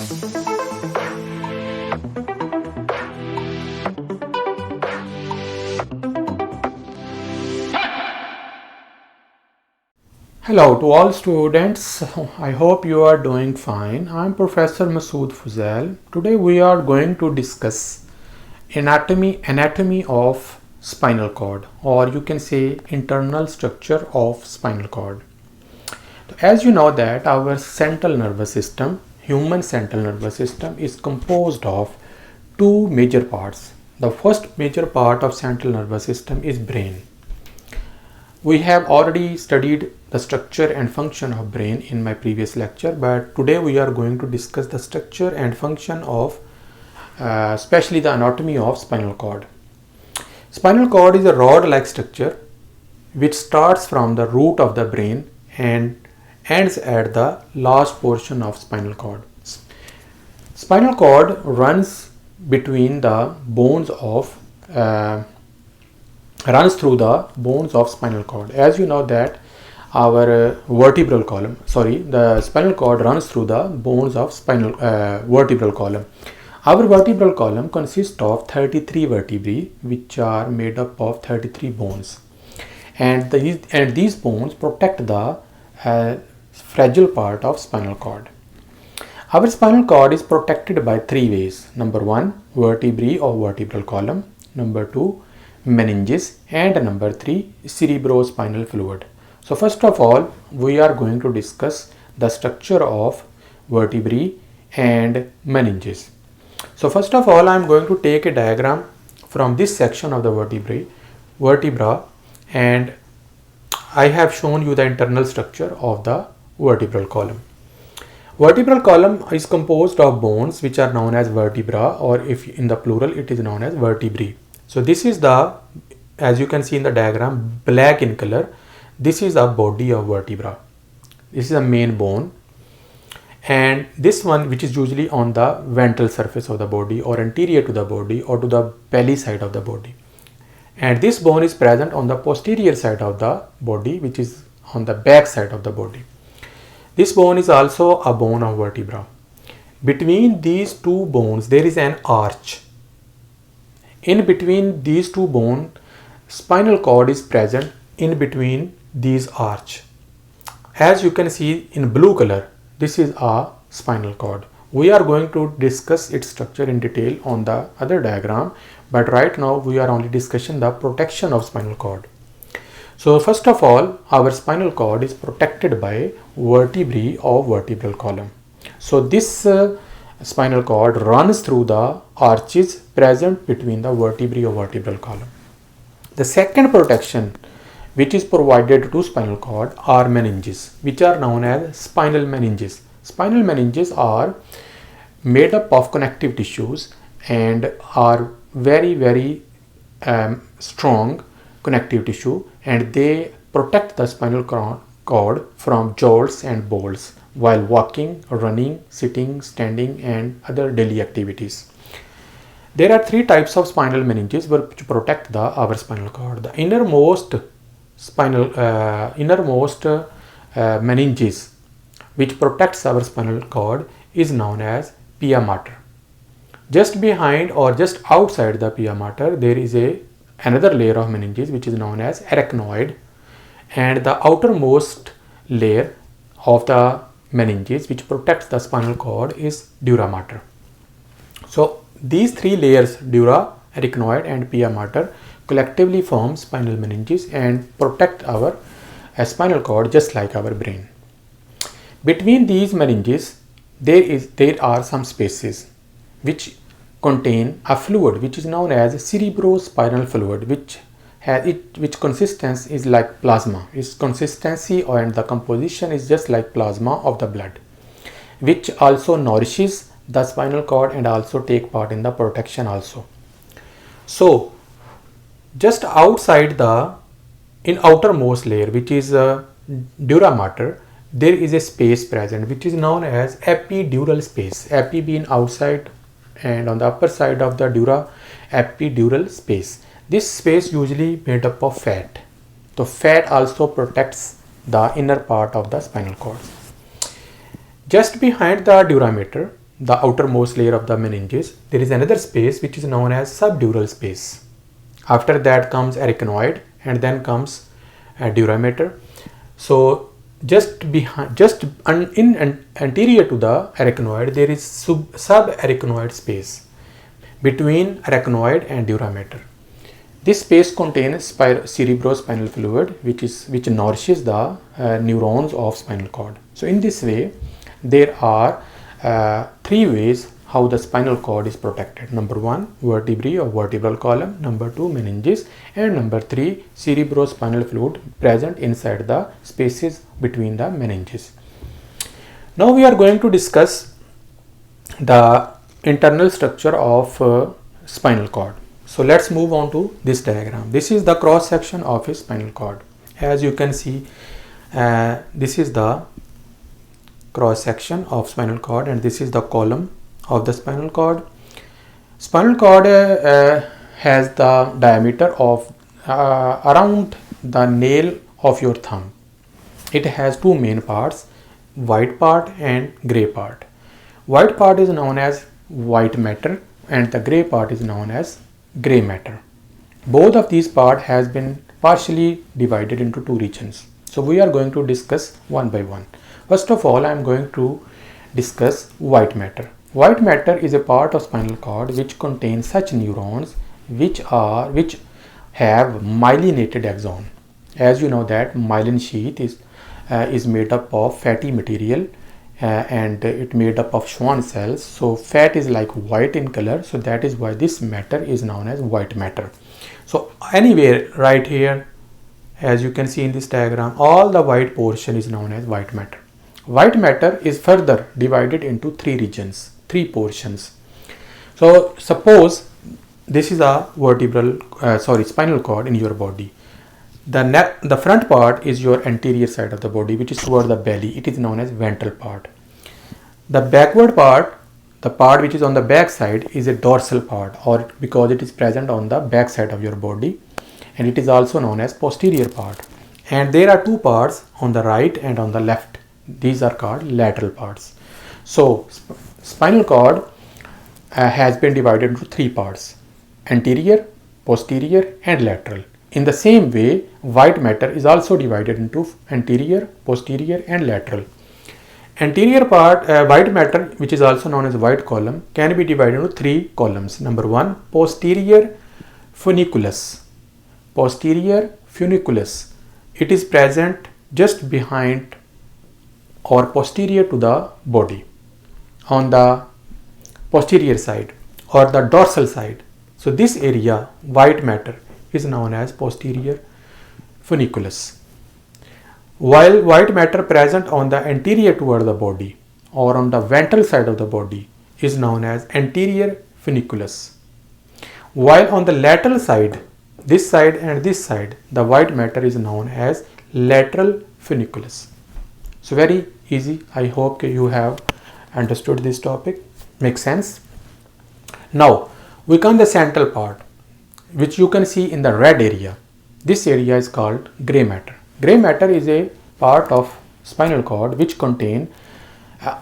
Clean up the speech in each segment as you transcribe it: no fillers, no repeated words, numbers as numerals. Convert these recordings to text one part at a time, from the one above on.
Hello to all students, I hope you are doing fine. I am Professor Masood Fuzail. Today we are going to discuss anatomy of spinal cord, or you can say internal structure of spinal cord. As you know that our central nervous system, human central nervous system, is composed of two major parts. The first major part of central nervous system is brain. We have already studied the structure and function of brain in my previous lecture, but today we are going to discuss the structure and function of especially the anatomy of spinal cord. Spinal cord is a rod-like structure which starts from the root of the brain and ends at the last portion of spinal cord. Spinal cord runs between the bones of runs through the bones of spinal cord. As you know that our the spinal cord runs through the bones of spinal vertebral column. Our vertebral column consists of 33 vertebrae which are made up of 33 bones, and these bones protect the fragile part of spinal cord. Our spinal cord is protected by three ways. Number one, vertebrae of vertebral column. Number two, meninges, and number three, cerebrospinal fluid. So first of all, we are going to discuss the structure of vertebrae and meninges. So first of all, I am going to take a diagram from this section of the vertebra, and I have shown you the internal structure of the vertebral column. Vertebral column is composed of bones which are known as vertebra, or if in the plural it is known as vertebrae. So this is the, as you can see in the diagram, black in color. This is the body of vertebra. This is the main bone, and this one, which is usually on the ventral surface of the body or anterior to the body or to the belly side of the body. And this bone is present on the posterior side of the body, which is on the back side of the body. This bone is also a bone of vertebra. Between these two bones there is an arch. In between these two bones, spinal cord is present in between these arch. As you can see in blue color, this is a spinal cord. We are going to discuss its structure in detail on the other diagram, but right now we are only discussing the protection of spinal cord. So first of all, our spinal cord is protected by vertebrae of vertebral column. So this spinal cord runs through the arches present between the vertebrae of vertebral column. The second protection which is provided to spinal cord are meninges, which are known as spinal meninges. Spinal meninges are made up of connective tissues and are very strong connective tissue, and they protect the spinal cord from jolts and bolts while walking, running, sitting, standing, and other daily activities. There are three types of spinal meninges which protect our spinal cord. The innermost meninges which protects our spinal cord is known as pia mater. Just behind or just outside the pia mater there is another layer of meninges which is known as arachnoid, and the outermost layer of the meninges which protects the spinal cord is dura mater. So these three layers, dura, arachnoid and pia mater, collectively form spinal meninges and protect our spinal cord just like our brain. Between these meninges there are some spaces which contain a fluid which is known as cerebrospinal fluid, which consistency is like plasma. Its consistency and the composition is just like plasma of the blood, which also nourishes the spinal cord and also take part in the protection also. So just outside in outermost layer, which is dura mater, there is a space present which is known as epidural space. Epi being outside and on the upper side of the dura, epidural space. This space usually made up of fat. So fat also protects the inner part of the spinal cord. Just behind the dura mater the outermost layer of the meninges, there is another space which is known as subdural space. After that comes arachnoid, and then comes durameter. So anterior to the arachnoid, there is subarachnoid space between arachnoid and durameter. This space contains cerebrospinal fluid, which nourishes the neurons of spinal cord. So in this way, there are three ways how the spinal cord is protected. Number one, vertebrae or vertebral column. Number two, meninges. And number three, cerebrospinal fluid present inside the spaces between the meninges. Now we are going to discuss the internal structure of spinal cord. So let's move on to this diagram. This is the cross section of a spinal cord. As you can see, this is the cross section of spinal cord, and this is the column of the spinal cord. Spinal cord has the diameter of around the nail of your thumb. It has two main parts, white part and gray part. White part is known as white matter and the gray part is known as gray matter. Both of these parts has been partially divided into two regions. So we are going to discuss one by one. First of all, I am going to discuss white matter. White matter is a part of spinal cord which contains such neurons which have myelinated axon. As you know that myelin sheath is made up of fatty material and it made up of Schwann cells. So fat is like white in color, so that is why this matter is known as white matter. So anywhere right here, as you can see in this diagram, all the white portion is known as white matter. White matter is further divided into three regions, three portions. So suppose this is a spinal cord in your body. The front part is your anterior side of the body, which is toward the belly. It is known as ventral part. The backward part, the part which is on the back side, is a dorsal part, or because it is present on the back side of your body, and it is also known as posterior part. And there are two parts on the right and on the left. These are called lateral parts. So spinal cord has been divided into three parts: anterior, posterior and lateral. In the same way, white matter is also divided into anterior, posterior and lateral. Anterior part, white matter, which is also known as white column, can be divided into three columns. Number one, posterior funiculus. Posterior funiculus. It is present just behind or posterior to the body, on the posterior side or the dorsal side. So this area, white matter, is known as posterior funiculus. While white matter present on the anterior toward the body or on the ventral side of the body is known as anterior funiculus. While on the lateral side, this side and this side, the white matter is known as lateral funiculus. So very easy. I hope you have understood this topic. Makes sense? Now we come to the central part, which you can see in the red area. This area is called gray matter. Gray matter is a part of spinal cord which contain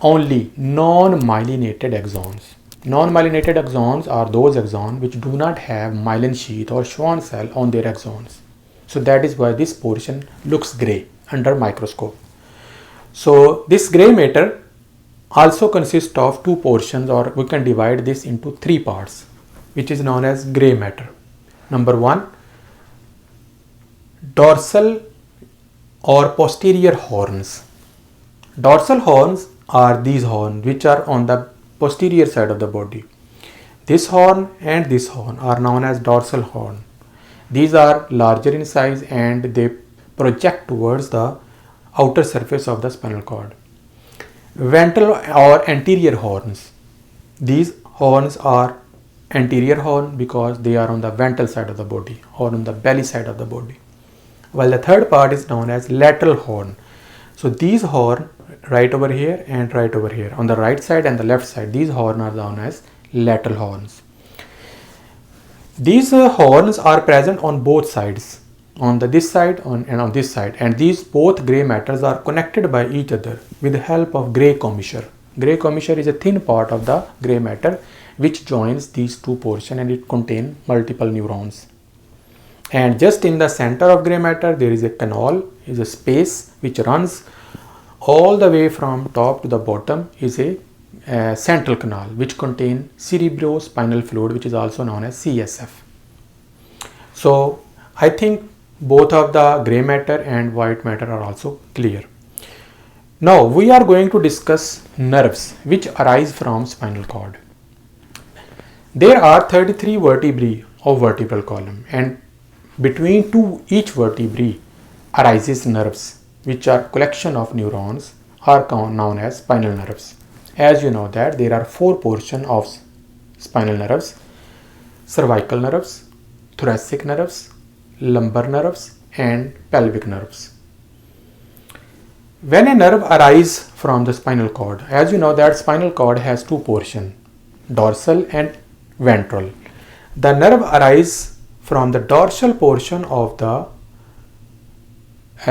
only non-myelinated axons. Non-myelinated axons are those axons which do not have myelin sheath or Schwann cell on their axons. So that is why this portion looks gray under microscope. So this gray matter also consists of two portions, or we can divide this into three parts, which is known as gray matter. Number one, dorsal or posterior horns. Dorsal horns are these horns which are on the posterior side of the body. This horn and this horn are known as dorsal horn. These are larger in size and they project towards the outer surface of the spinal cord. Ventral or anterior horns. These horns are anterior horn because they are on the ventral side of the body or on the belly side of the body. While the third part is known as lateral horn. So these horn right over here and right over here on the right side and the left side, these horns are known as lateral horns. These horns are present on both sides, on this side and on this side, and these both gray matters are connected by each other with the help of gray commissure. Gray commissure is a thin part of the gray matter which joins these two portions, and it contains multiple neurons. And just in the center of gray matter there is a canal, is a space which runs all the way from top to the bottom, is a central canal which contains cerebrospinal fluid, which is also known as CSF. So I think both of the gray matter and white matter are also clear. Now we are going to discuss nerves which arise from spinal cord. There are 33 vertebrae of vertebral column, and between each vertebrae arises nerves which are collection of neurons, are known as spinal nerves. As you know that there are 4 portions of spinal nerves: cervical nerves, thoracic nerves, lumbar nerves and pelvic nerves. When a nerve arises from the spinal cord, as you know that spinal cord has 2 portions, dorsal and ventral. The nerve arises from the dorsal portion of the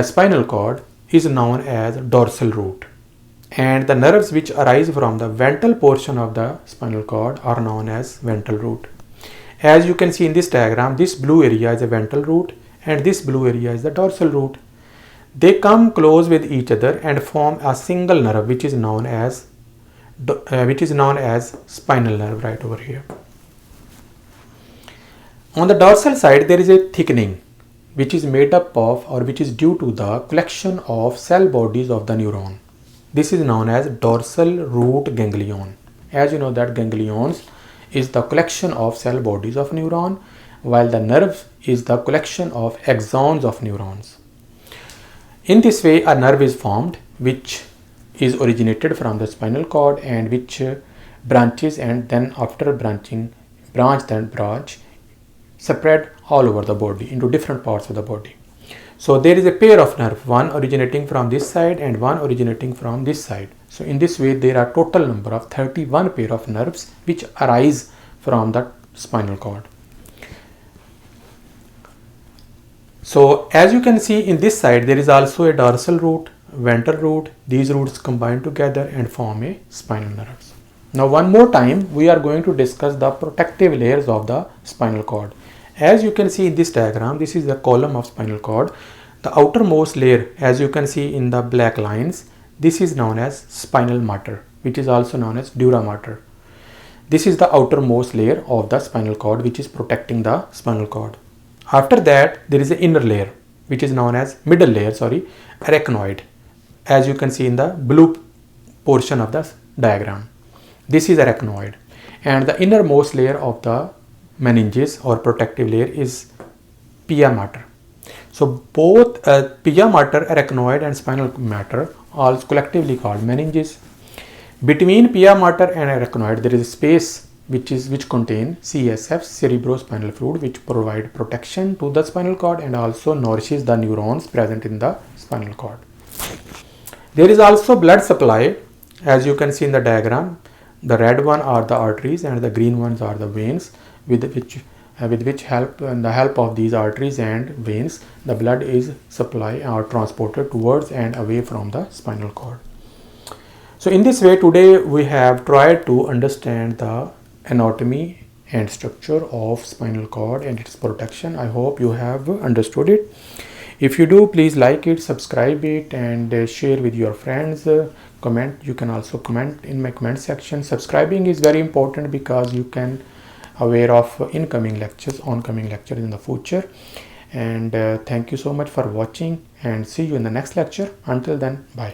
spinal cord is known as dorsal root, and the nerves which arise from the ventral portion of the spinal cord are known as ventral root. As you can see in this diagram, this blue area is a ventral root and this blue area is the dorsal root. They come close with each other and form a single nerve which is known as spinal nerve right over here. On the dorsal side there is a thickening which is made up of, or which is due to the collection of cell bodies of the neuron. This is known as dorsal root ganglion. As you know that ganglions is the collection of cell bodies of neuron, while the nerve is the collection of axons of neurons. In this way a nerve is formed which is originated from the spinal cord and which branches, and then after branching branch spread all over the body into different parts of the body. So there is a pair of nerve, one originating from this side and one originating from this side. So in this way there are total number of 31 pair of nerves which arise from the spinal cord. So as you can see in this side there is also a dorsal root, ventral root. These roots combine together and form a spinal nerves. Now one more time we are going to discuss the protective layers of the spinal cord. As you can see in this diagram, this is the column of spinal cord. The outermost layer, as you can see in the black lines, this is known as spinal mater, which is also known as dura mater. This is the outermost layer of the spinal cord which is protecting the spinal cord. After that there is an inner layer which is known as arachnoid, as you can see in the blue portion of the diagram. This is arachnoid, and the innermost layer of the meninges or protective layer is pia mater. So both pia mater, arachnoid and spinal mater are collectively called meninges. Between pia mater and arachnoid there is a space which contain CSF, cerebrospinal fluid, which provide protection to the spinal cord and also nourishes the neurons present in the spinal cord. There is also blood supply, as you can see in the diagram. The red one are the arteries and the green ones are the veins, with which help the help of these arteries and veins the blood is supplied or transported towards and away from the spinal cord. So in this way today we have tried to understand the anatomy and structure of spinal cord and its protection. I hope you have understood it. If you do, please like it, subscribe it and share with your friends. Comment. You can also comment in my comment section. Subscribing is very important because you can aware of oncoming lectures in the future. And thank you so much for watching and see you in the next lecture. Until then, bye.